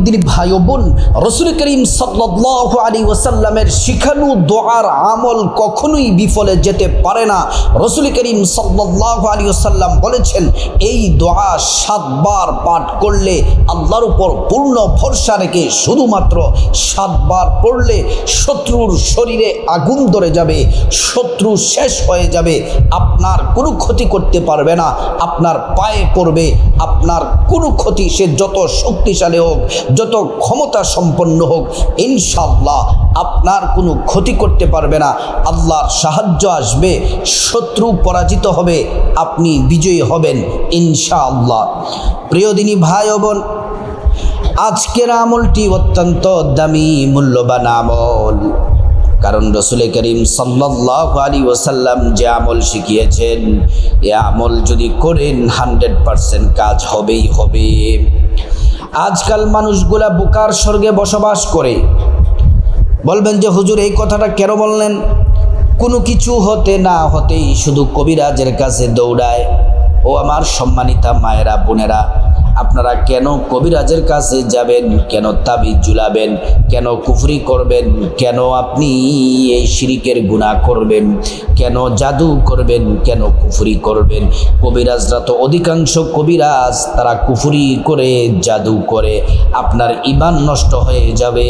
দিনী ভাই ও বোন, রাসূল করিম সাল্লাল্লাহু আলাইহি ওয়াসাল্লামের শিখানো দোয়ার আমল কখনোই বিফলে যেতে পারে না। রাসূল করিম সাল্লাল্লাহু আলাইহি ওয়াসাল্লাম বলেছেন, এই দোয়া 7 বার পাঠ করলে, আল্লাহর উপর পূর্ণ ভরসা রেখে শুধুমাত্র 7 বার পড়লে শত্রুর শরীরে আগুন ধরে যাবে, শত্রু শেষ হয়ে যাবে, আপনার কোনো ক্ষতি করতে পারবে না, আপনার পায়ে পড়বে। আপনার কোনো ক্ষতি, সে যত শক্তিশালী হোক, যত ক্ষমতা সম্পন্ন হোক, ইনশাআল্লাহ আপনার কোনো ক্ষতি করতে পারবে না। আল্লাহর সাহায্য আসবে, শত্রু পরাজিত হবে, আপনি বিজয়ী হবেন ইনশাআল্লাহ। প্রিয় দিনী ভাই ও বোন, আজকের আমলটি অত্যন্ত দামি মূল্যবান আমল। কারণ রাসূল করিম সাল্লাল্লাহু আলাইহি ওয়াসাল্লাম যে আমল শিখিয়েছেন, এই আমল যদি করেন 100% কাজ হবেই হবে। আজকাল মানুষগুলা বোকার স্বর্গে বসবাস করে। বলবেন যে হুজুর এই কথাটা কেন বললেন? কোনো কিছু হতে না হতেই শুধু কবিরাজের কাছে দৌড়ায়। ও আমার সম্মানিতা মায়েরা, বোনেরা, আপনারা কেন কবিরাজের কাছে যাবেন? কেন তাবিজ ঝুলাবেন? কেন কুফরি করবেন? কেন আপনি এই শিরিকের গুনাহ করবেন? কেন জাদু করবেন? কেন কুফরি করবেন? কবিরাজরা তো অধিকাংশ কবিরাজ তারা কুফরি করে, জাদু করে, আপনার ঈমান নষ্ট হয়ে যাবে।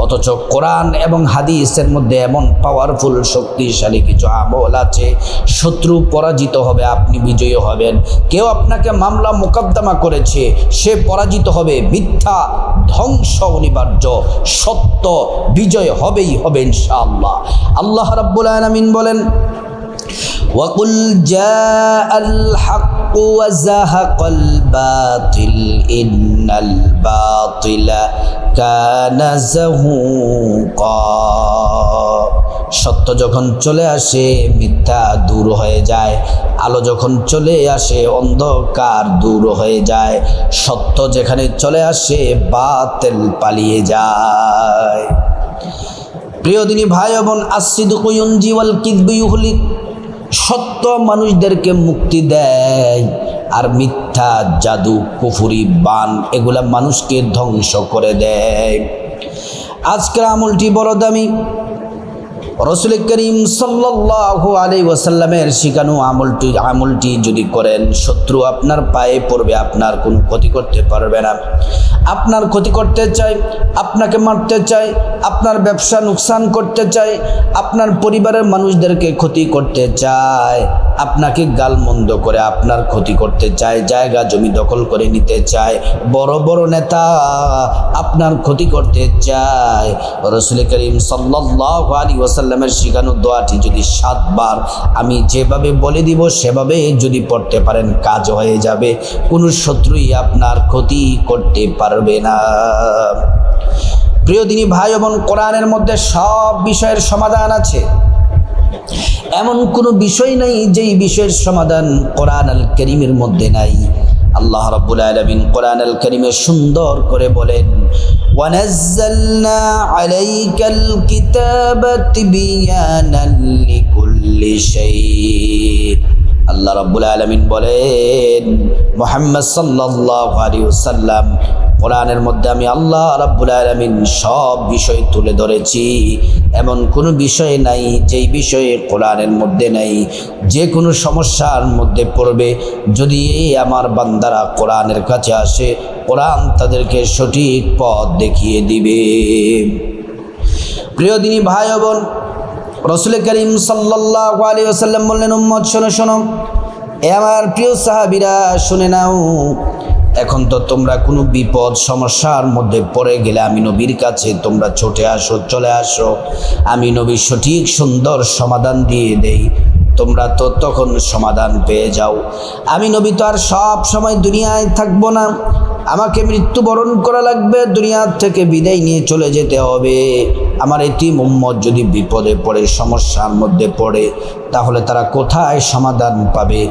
অথচ কোরআন এবং হাদিসের মধ্যে এমন পাওয়ারফুল শক্তিশালী কিছু আমল আছে, শত্রু পরাজিত হবে, আপনি বিজয়ী হবেন। কেউ আপনাকে মামলা মোকদ্দমা করেছে, সে পরাজিত হবে। মিথ্যা ধ্বংস অনিবার্য, সত্য বিজয় হবেই হবে ইনশাআল্লাহ। আল্লাহ রাব্বুল আলামিন বলেন, وَقُلْ جَاءَ الْحَقُّ وَزَهَقَ الْبَاطِلُ إِنَّ الْبَاطِلَ كَانَ زَهُوقًا। সত্য যখন চলে আসে, মিথ্যা দূর হয়ে যায়। আলো যখন চলে আসে, অন্ধকার দূর হয়ে যায়। সত্য যেখানে চলে আসে, বাতিল পালিয়ে যায়। প্রিয় দিনী ভাই বোন, আস-সিদকু ইউনজি ওয়াল কিযবু ইউহলিক। সত্য মানুষদেরকে মুক্তি দেয়, আর মিথ্যা, জাদু, কুফরি, বান এগুলা মানুষকে ধ্বংস করে দেয়। আজকের আমলটি বড় দামি। রাসূল করিম সাল্লাল্লাহু আলাইহি ওয়াসাল্লামের শিখানো আমলটি যদি করেন, শত্রু আপনার পায়ে পড়বে, আপনার কোনো ক্ষতি করতে পারবে না। আপনার ক্ষতি করতে চায়, আপনাকে মারতে চায়, আপনার ব্যবসা নুকসান করতে চায়, আপনার পরিবারের মানুষদেরকে ক্ষতি করতে চায়, আপনাকে গালমন্দ করে আপনার ক্ষতি করতে চায়, জায়গা জমি দখল করে নিতে চায়, বড় বড় নেতা আপনার ক্ষতি করতে চায়। রাসূল করিম সাল্লাল্লাহু আলাইহি ওয়াসাল্লামের শিখানো দোয়াটি যদি 7 বার আমি যেভাবে বলে দিব সেভাবে যদি পড়তে পারেন, কাজ হয়ে যাবে। কোনো শত্রুই আপনার ক্ষতি করতে পারবে না। প্রিয় দিনী ভাই বোন, কোরআনের মধ্যে সব বিষয়ের সমাধান আছে। এমন কোনো বিষয় নাই যেই বিষয়ের সমাধান কোরআন আল কারীমের মধ্যে নাই। আল্লাহ রাব্বুল আলামিন কোরআন আল কারীমে সুন্দর করে বলেন, ওয়ানাজ্জালনা আলাইকাল কিতাবা তিবয়ানান লিকুল্লি শাই। আল্লাহ রাব্বুল আলামিন বলেন, মুহাম্মদ সাল্লাল্লাহু আলাইহি ওয়াসাল্লাম, কোরআনের মধ্যে আমি আল্লাহ রাব্বুল আলামিন সব বিষয় তুলে ধরেছি। এমন কোনো বিষয় নাই যেই বিষয়ে কোরআনের মধ্যে নাই। যে কোনো সমস্যার মধ্যে পড়বে, যদি আমার বান্দারা কোরআনের কাছে আসে, কোরআন তাদেরকে সঠিক পথ দেখিয়ে দিবে। প্রিয় দিনী ভাই বোন, রাসূল করিম সাল্লাল্লাহু আলাইহি ওয়াসাল্লাম বললেন, উম্মত শোনো শোনো, এ আমার প্রিয় সাহাবীরা শুনে নাও। এখন তো তোমরা কোনো বিপদ সমস্যার মধ্যে পড়ে গেলে আমি নবীর কাছে তোমরা ছুটে আসো, চলে আসো। আমি নবী সঠিক সুন্দর সমাধান দিয়ে দেই, তোমরা তো তখন সমাধান পেয়ে যাও। আমি নবী তো আর সব সময় দুনিয়ায় থাকবো না, আমাকে মৃত্যুবরণ করা লাগবে, দুনিয়া থেকে বিদায় নিয়ে চলে যেতে হবে। আমার এতিম উম্মত যদি বিপদে পড়ে, সমস্যার মধ্যে পড়ে, তাহলে তারা কোথায় সমাধান পাবে?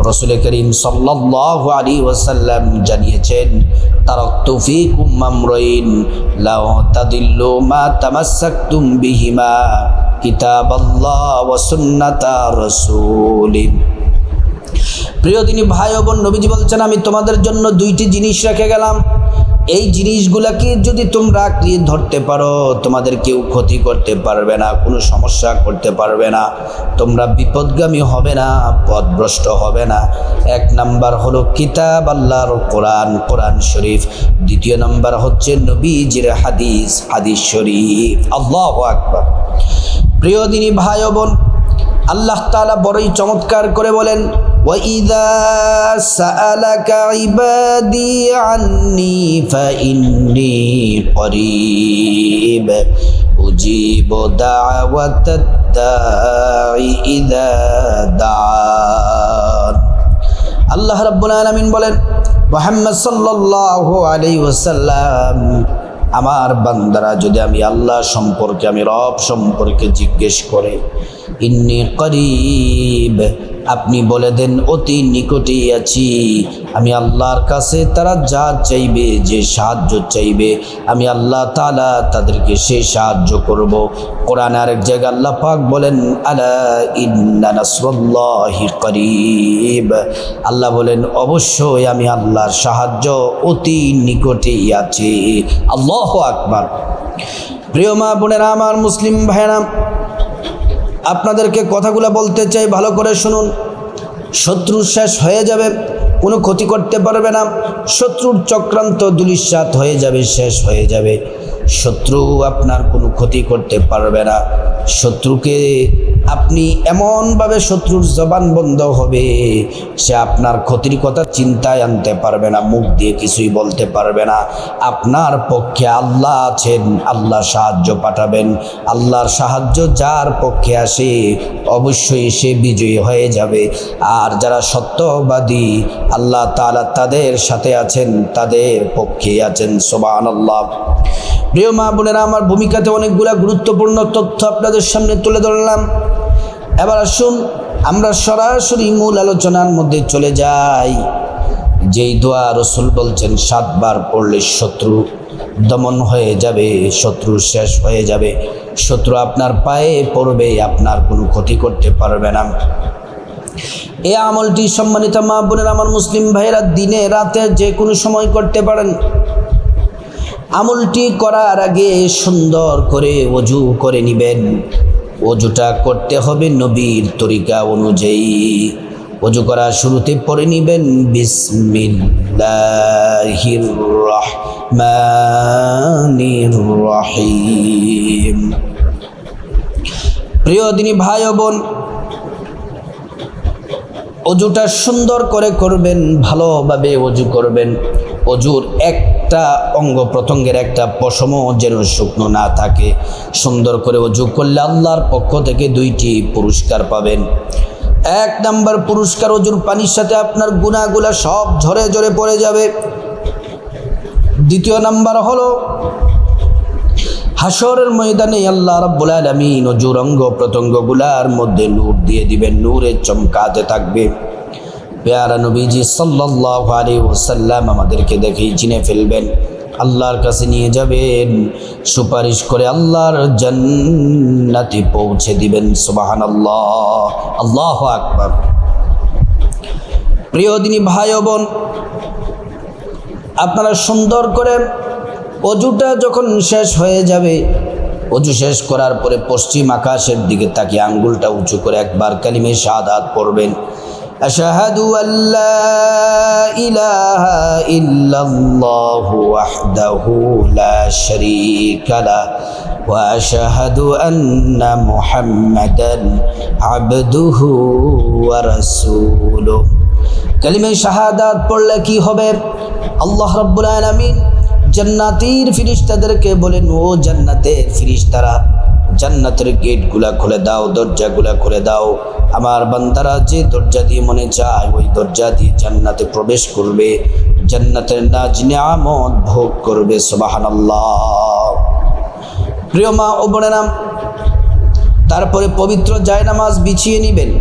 রাসূল করিম সাল্লাল্লাহু আলাইহি ওয়াসাল্লাম জানিয়েছেন, তারাকতু ফীকুম আমরাইন লা তাদিল্লু মা তামাসসাকতুম বিহিমা কিতাবাল্লাহ ওয়া সুন্নাতা রাসূলিন। প্রিয় দিনী ভাই ও বোন, নবীজি বলছেন, আমি তোমাদের জন্য 2টি জিনিস রেখে গেলাম। এই জিনিসগুলাকে যদি তোমরা আঁকড়িয়ে ধরতে পারো, তোমাদের কেউ ক্ষতি করতে পারবে না, কোনো সমস্যা করতে পারবে না, তোমরা বিপদগামী হবে না, পথভ্রষ্ট হবে না। এক নাম্বার হলো কিতাব আল্লাহর কোরআন, কোরআন শরীফ। দ্বিতীয় নাম্বার হচ্ছে নবীজির হাদিস, হাদিস শরীফ। আল্লাহু আকবার। প্রিয় দিনী ভাই ও বোন, আল্লাহ তাআলা বড়ই চমৎকার করে বলেন, وَإِذَا سَأَلَكَ عِبَادِي عَنِّي فَإِنِّي قَرِيبٌ أُجِيبُ دَعْوَةَ الدَّاعِ إِذَا دَعَانِ। আল্লাহ রাব্বুল আলামিন বলেন, মুহাম্মদ সাল্লাল্লাহু আলাইহি ওয়াসাল্লাম, আমার বান্দারা যদি আমি আল্লাহ সম্পর্কে, আমি রব সম্পর্কে জিজ্ঞেস করে, ইন্নী করিব, আপনি বলে দেন অতি নিকটেই আছি। আমি আল্লাহর কাছে তারা যা চাইবে, যে সাহায্য চাইবে, আমি আল্লাহ তাআলা তাদেরকে সেই সাহায্য করব। কোরআনে আরেক জায়গায় আল্লাহ পাক বলেন, আলা ইন্না নাসরুল্লাহি করিব, আল্লাহ বলেন অবশ্যই আমি আল্লাহর সাহায্য অতি নিকটেই আছে। আল্লাহু আকবার। প্রিয় মা বোনেরা আমার, মুসলিম ভাইরা, আপনাদেরকে কথাগুলো বলতে চাই, ভালো করে শুনুন। শত্রু শেষ হয়ে যাবে, কোনো ক্ষতি করতে পারবে না। শত্রুর চক্রান্ত ধূলিসাৎ হয়ে যাবে, শেষ হয়ে যাবে। শত্রু আপনার কোনো ক্ষতি করতে পারবে না। শত্রুকে আপনি এমনভাবে, শত্রুর জবান বন্ধ হবে, সে আপনার ক্ষতির কথা চিন্তায় আনতে পারবে না, মুখ দিয়ে কিছুই বলতে পারবে না। আপনার পক্ষে আল্লাহ আছেন, আল্লাহ সাহায্য পাঠাবেন। আল্লাহর সাহায্য যার পক্ষে আসে অবশ্যই সে বিজয়ী হয়ে যাবে। আর যারা সত্যবাদী, আল্লাহ তাআলা তাদের সাথে আছেন, তাদের পক্ষে আছেন। সুবহানাল্লাহ। প্রিয় মা বোনেরা আমার, ভূমিকাতে অনেকগুলা গুরুত্বপূর্ণ তথ্য আপনাদের সামনে তুলে ধরলাম। এবার আসুন আমরা সরাসরি মূল আলোচনার মধ্যে চলে যাই। যেই দোয়া রাসূল বলছেন 7 বার পড়লে শত্রু দমন হয়ে যাবে, শত্রু শেষ হয়ে যাবে, শত্রু আপনার পায়ে পড়বে, আপনার কোনো ক্ষতি করতে পারবে না। এই আমলটি সম্মানিত মা বোনের আমার, মুসলিম ভাইরা, দিনে রাতে যে কোনো সময় করতে পারেন। আমলটি করার আগে সুন্দর করে ওযু করে নেবেন। ওযুটা করতে হবে নবীর তরিকা অনুযায়ী। ওযু করার শুরুতে পড়ে নেবেন বিসমিল্লাহির রহমানির রহিম। প্রিয় দিনী ভাই ও বোন, ওযুটা সুন্দর করে করবেন, ভালোভাবে ওযু করবেন। ওযুর একটা অঙ্গ প্রত্যঙ্গের একটা পশমও যেন শুকনো না থাকে। সুন্দর করে ওযু করলে আল্লাহর পক্ষ থেকে 2টি পুরস্কার পাবেন। 1 নাম্বার পুরস্কার, ওযুর পানির সাথে আপনার গুনাহগুলা সব ঝরে ঝরে পড়ে যাবে। দ্বিতীয় নাম্বার হলো হাসরের ময়দানে আল্লাহ রাব্বুল আলামিন ওযুর অঙ্গ প্রত্যঙ্গগুলার মধ্যে নূর দিয়ে দিবেন, নূরে চমকাতে থাকবে। প্যারা নবীজি সাল্লাল্লাহু আলাইহি ওয়াসাল্লাম আমাদেরকে দেখেই চিনে ফেলবেন, আল্লাহর কাছে নিয়ে যাবেন, সুপারিশ করে আল্লাহর জান্নাতে পৌঁছে দিবেন। সুবহানাল্লাহ, আল্লাহু আকবার। প্রিয় দিনী ভাই ও বোন, আপনারা সুন্দর করে ওযুটা যখন শেষ হয়ে যাবে, ওযু শেষ করার পরে পশ্চিম আকাশের দিকে তাকিয়ে আঙ্গুলটা উঁচু করে একবার কালিমে শাহাদাত পড়বেন। আশহাদু আল্লা ইলাহা ইল্লাল্লাহু ওয়াহদাহু লা শারীকা লাহু ওয়া আশহাদু আন্না মুহাম্মাদান আবদুহু ওয়া রাসূলুহু। কালিমে শাহাদাত পড়লে কি হবে? আল্লাহ রাব্বুল আলামিন জান্নাতের ফেরেশতাদেরকে বলেন, ও জান্নাতের ফেরেশতারা, জান্নাতের গেটগুলা খুলে দাও, দরজাগুলা খুলে দাও। আমার বান্দারা যে দরজা দিয়ে মনে চায় ওই দরজা দিয়ে জান্নাতে প্রবেশ করবে, জান্নাতের নাজ নিয়ামত ভোগ করবে। সুবহানাল্লাহ। প্রিয় মা ও বোনেরা, তারপরে পবিত্র জায়নামাজ বিছিয়ে নেবেন।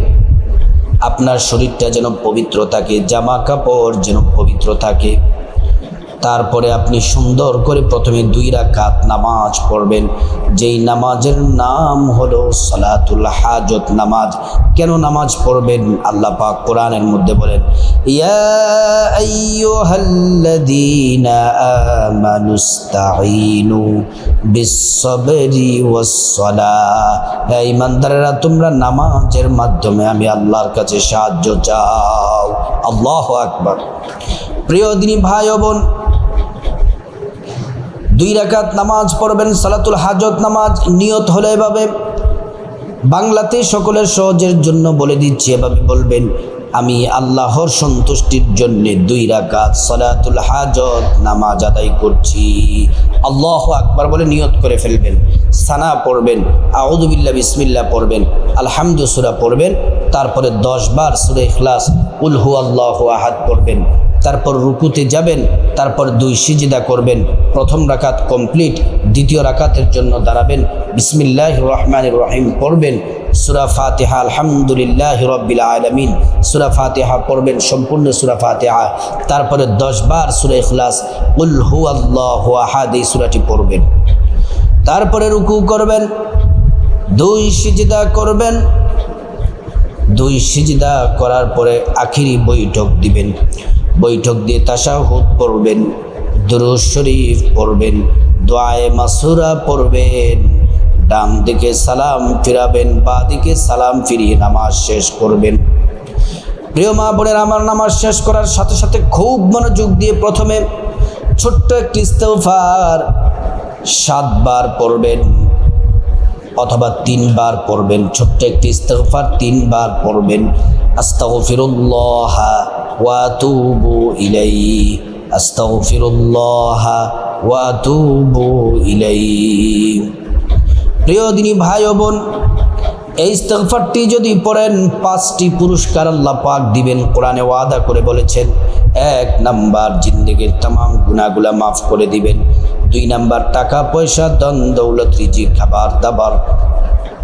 আপনার শরীরটা যেন পবিত্র থাকে, জামা কাপড় যেন পবিত্র থাকে। তারপরে আপনি সুন্দর করে প্রথমে 2 রাকাত নামাজ পড়বেন, যেই নামাজের নাম হলো সালাতুল হাজত নামাজ। কেন নামাজ পড়বেন? আল্লাহ পাক কোরআনের মধ্যে বলেন, ইয়া আইয়ুহাল্লাযীনা আমানুস্তাঈনু বিস-সাবরি ওয়াস-সালাহ, হে ঈমানদারেরা তোমরা নামাজের মাধ্যমে আমি আল্লাহর কাছে সাহায্য চাও। আল্লাহু আকবার। প্রিয় দিনী ভাই ও বোন, 2 রাকাত নামাজ পড়বেন সালাতুল হাজত নামাজ। নিয়ত হলো এভাবে, বাংলাতে সকলের সহজের জন্য বলে দিচ্ছি, এভাবে বলবেন, আমি আল্লাহর সন্তুষ্টির জন্য 2 রাকাত সালাতুল হাজত নামাজ আদায় করছি। আল্লাহু আকবার বলে নিয়ত করে ফেলবেন। সানা পড়বেন, আউযু বিল্লাহ বিসমিল্লাহ পড়বেন, আলহামদু সূরা পড়বেন, তারপরে 10 বার সূরা ইখলাস, কুল হুয়াল্লাহু আহাদ পড়বেন। তারপর রুকুতে যাবেন, তারপর 2 সিজদা করবেন। প্রথম রাকাত কমপ্লিট, দ্বিতীয় রাকাতের জন্য দাঁড়াবেন, বিসমিল্লাহির রহমানির রহিম পড়বেন, সূরা ফাতিহা আলহামদুলিল্লাহি রাব্বিল আলামিন সূরা ফাতিহা পড়বেন, সম্পূর্ণ সূরা ফাতিহা। তারপরে 10 বার সূরা ইখলাস, কুল হুয়াল্লাহু আহাদ এই সূরাটি পড়বেন। তারপরে রুকু করবেন, 2 সিজদা করবেন। 2 সিজদা করার পরে আখিরি বৈঠক দিবেন। বৈঠক দিয়ে তাশাহুদ পড়বেন, দুরূদ শরীফ পড়বেন, দোয়ায়ে মাসুরা পড়বেন, ডান দিকে সালাম ফিরাবেন, বাঁ দিকে সালাম ফিরিয়ে নামাজ শেষ করবেন। প্রিয় মা বোনের আমার, নামাজ শেষ করার সাথে সাথে খুব মনোযোগ দিয়ে প্রথমে ছোট্ট একটি ইস্তেগফার 7 বার পড়বেন অথবা 3 বার পড়বেন। ছোট্ট একটি ইস্তেগফার 3 বার পড়বেন, আস্তাগফিরুল্লাহ ওয়া আতুবু ইলাইহি, আস্তাগফিরুল্লাহ ওয়া আতুবু ইলাইহি। প্রিয় দিনী ভাই ও বোন, এই ইস্তেগফারটি যদি পড়েন 5টি পুরস্কার আল্লাহ পাক দিবেন। কোরআনে ওয়াদা করে বলেছেন, 1 নাম্বার জিন্দেগির तमाम গুনাহগুলা মাফ করে দিবেন, 2 নাম্বার টাকা পয়সা ধন দৌলত রিজিক খাবার দাবার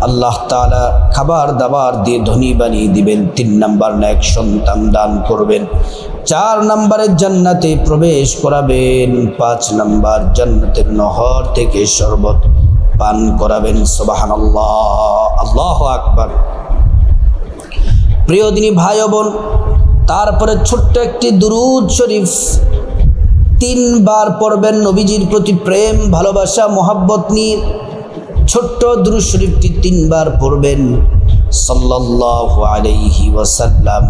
আল্লাহ তাআলা খাবার দাবার দিয়ে ধনী বানিয়ে দিবেন, 3 নাম্বার নেক সন্তান দান করবেন, 4 নাম্বারে জান্নাতে প্রবেশ করাবেন, 5 নাম্বার জান্নাতের নহর থেকে শরবত পান করাবেন। সুবহানাল্লাহ, আল্লাহু আকবার। প্রিয় দিনী ভাই ও বোন, তারপরে ছোট্ট একটি দুরূদ শরীফ 3 বার পড়বেন, নবীজির প্রতি প্রেম ভালোবাসা মহব্বত নিয়ে ছোট্ট দুরূদ শরীফটি 3 বার পড়বেন। সাল্লাল্লাহু আলাইহি ওয়াসাল্লাম,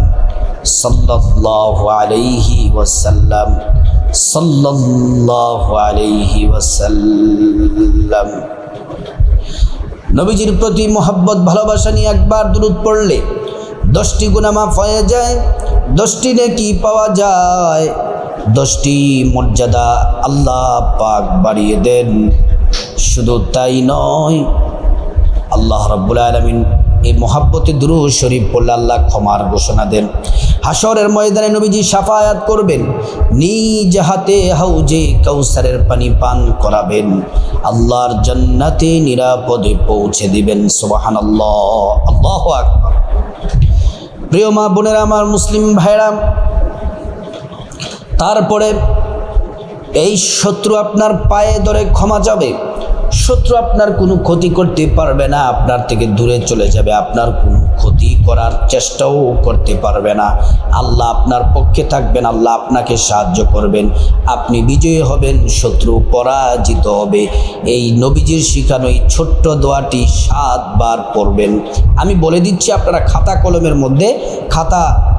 সাল্লাল্লাহু আলাইহি ওয়াসাল্লাম, সাল্লাল্লাহু আলাইহি ওয়াসাল্লাম। নবীজির প্রতি মহব্বত ভালোবাসা নিয়ে একবার দুরূদ পড়লে 10টি গুনাহ মাফ হয়ে যায়, 10টি নেকি পাওয়া যায়, 10টি মর্যাদা আল্লাহ পাক বাড়িয়ে দেন। শুধু তাই নয়, আল্লাহ রাব্বুল আলামিন এই মহব্বতে দুরূদ শরীফ পড়লে আল্লাহ ক্ষমার ঘোষণা দেন। হাশরের ময়দানে নবীজি শাফায়াত করবেন, নিজ হাতে হাউজে কাউসারের পানি পান করাবেন, আল্লাহর জান্নাতে নিরাপদে পৌঁছে দিবেন। সুবহানাল্লাহ, আল্লাহু আকবার। প্রিয় মা বোনেরা আমার, মুসলিম ভাইরা, তারপরে এই শত্রু আপনার পায়ে ধরে ক্ষমা যাবে, শত্রু আপনার কোনো ক্ষতি করতে পারবে না, আপনার থেকে দূরে চলে যাবে, আপনার কোনো ক্ষতি করার চেষ্টাও করতে পারবে না। আল্লাহ আপনার পক্ষে থাকবেন, আল্লাহ আপনাকে সাহায্য করবেন, আপনি বিজয়ী হবেন, শত্রু পরাজিত হবে। এই নবীজির শিখানো এই ছোট্ট দোয়াটি 7 বার পড়বেন। আমি বলে দিচ্ছি, আপনারা খাতা কলমের মধ্যে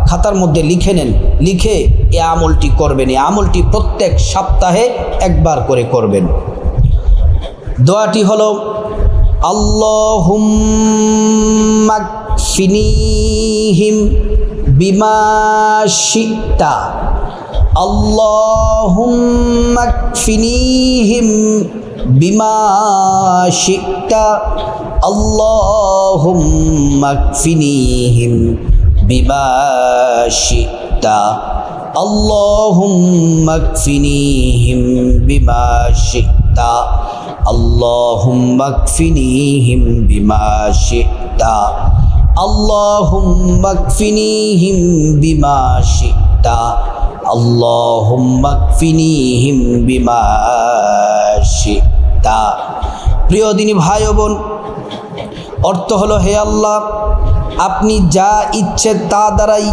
খাতার মধ্যে লিখে নেন, লিখে এই আমলটি করবেন। এই আমলটি প্রত্যেক সপ্তাহে 1 বার করে করবেন। দোয়াটি হলো, আল্লাহুম্মা কফিনিহিম বিমা শি'তা, আল্লাহুম্মা কফিনিহিম বিমা শি'তা, আল্লাহুম্মা কফিনিহিম বিমা শি'তা, আল্লাহুম্মা কফিনিহিম বিমা শি'তা, আল্লাহুম্মা কফিনিহিম বিমা শি'তা, আল্লাহুম্মা কফিনিহিম বিমা শি'তা, আল্লাহুম্মা কফিনিহিম বিমা শিতা। প্রিয় দিনী ভাই ও বোন, অর্থ হলো, হে আল্লাহ, আপনি যা ইচ্ছে তা দ্বারাই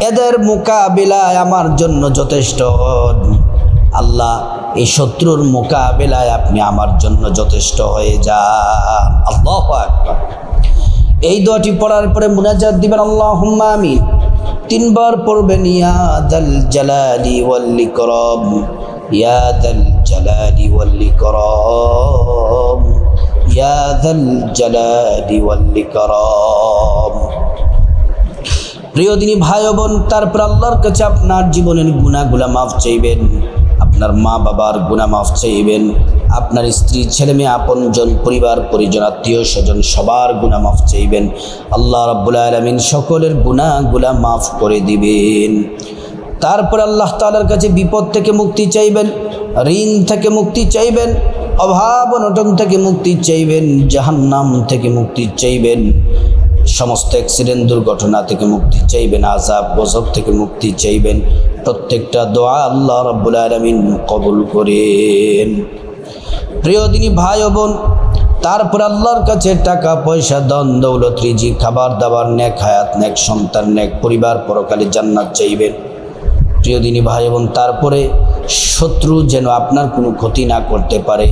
এদের মোকাবিলায় আমার জন্য যথেষ্ট হন। আল্লাহ, এই শত্রুর মোকাবিলায় আপনি আমার জন্য যথেষ্ট হয়ে যান। আল্লাহু আকবার। এই দোয়াটি পড়ার পরে মুনাজাত দিবেন আল্লাহুম্মা আমিন। 3 বার পড়বেন, ইয়া যাল জালালি ওয়াল ইকরাম, ইয়া যাল জালালি ওয়াল ইকরাম, ইয়া যাল জালালি ওয়াল ইকরাম। প্রিয় দিনী ভাই ও বোন, তারপর আল্লাহর কাছে আপনার জীবনের গুনাহগুলো মাফ চাইবেন, আপনার মা বাবার গুনাহ মাফ চাইবেন, আপনার স্ত্রী, ছেলে মেয়ে, আপনজন, পরিবার পরিজন, আত্মীয় স্বজন সবার গুনাহ মাফ চাইবেন। আল্লাহ রাব্বুল আলামিন সকলের গুনাহগুলো মাফ করে দিবেন। তারপর আল্লাহ তাআলার কাছে বিপদ থেকে মুক্তি চাইবেন, ঋণ থেকে মুক্তি চাইবেন, অভাব অনটন থেকে মুক্তি চাইবেন, জাহান্নাম থেকে মুক্তি চাইবেন, সমস্ত অ্যাক্সিডেন্ট দুর্ঘটনা থেকে মুক্তি চাইবেন, আযাব গজব থেকে মুক্তি চাইবেন। প্রত্যেকটা দোয়া আল্লাহ রাব্বুল আলামিন কবুল করেন। প্রিয় দিনী ভাই ও বোন, তারপর আল্লাহর কাছে টাকা পয়সা, ধন দৌলত, রিজিক, খাবার দাবার, নেক হায়াত, নেক সন্তান, নেক পরিবার, পরকালে জান্নাত চাইবেন। প্রিয় দিনী ভাই বোন, তারপরে শত্রু যেন আপনার কোনো ক্ষতি না করতে পারে,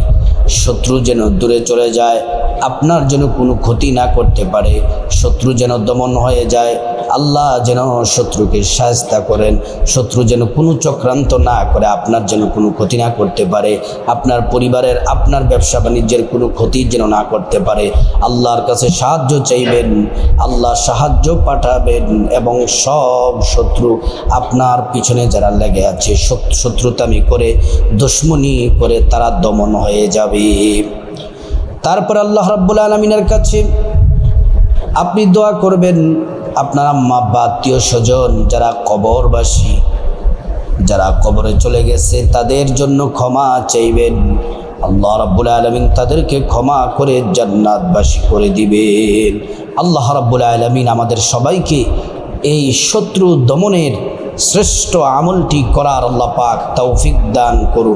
শত্রু যেন দূরে চলে যায়, আপনার যেন কোনো ক্ষতি না করতে পারে, শত্রু যেন দমন হয়ে যায়। আল্লাহ যেন শত্রুকে শায়েস্তা করেন, শত্রু যেন কোনো চক্রান্ত না করে আপনার যেন কোনো ক্ষতি না করতে পারে, আপনার পরিবারের, আপনার ব্যবসা বাণিজ্যের কোনো ক্ষতি যেন না করতে পারে। আল্লাহর কাছে সাহায্য চাইবেন, আল্লাহ সাহায্য পাঠাবেন, এবং সব শত্রু আপনার পিছনে যারা লেগে আছে, শত্রুতামি করে, দুশমনি করে, তারা দমন হয়ে যাবে। তারপর আল্লাহ রাব্বুল আলামিনের কাছে আপনি দোয়া করবেন, আপনার আম্মা বা আত্মীয় স্বজন যারা কবরবাসী, যারা কবরে চলে গেছে, তাদের জন্য ক্ষমা চাইবেন। আল্লাহ রাব্বুল আলামিন তাদেরকে ক্ষমা করে জান্নাতবাসী করে দিবেন। আল্লাহ রাব্বুল আলামিন আমাদের সবাইকে এই শত্রু দমনের শ্রেষ্ঠ আমলটি করার আল্লাহ পাক তৌফিক দান করুন।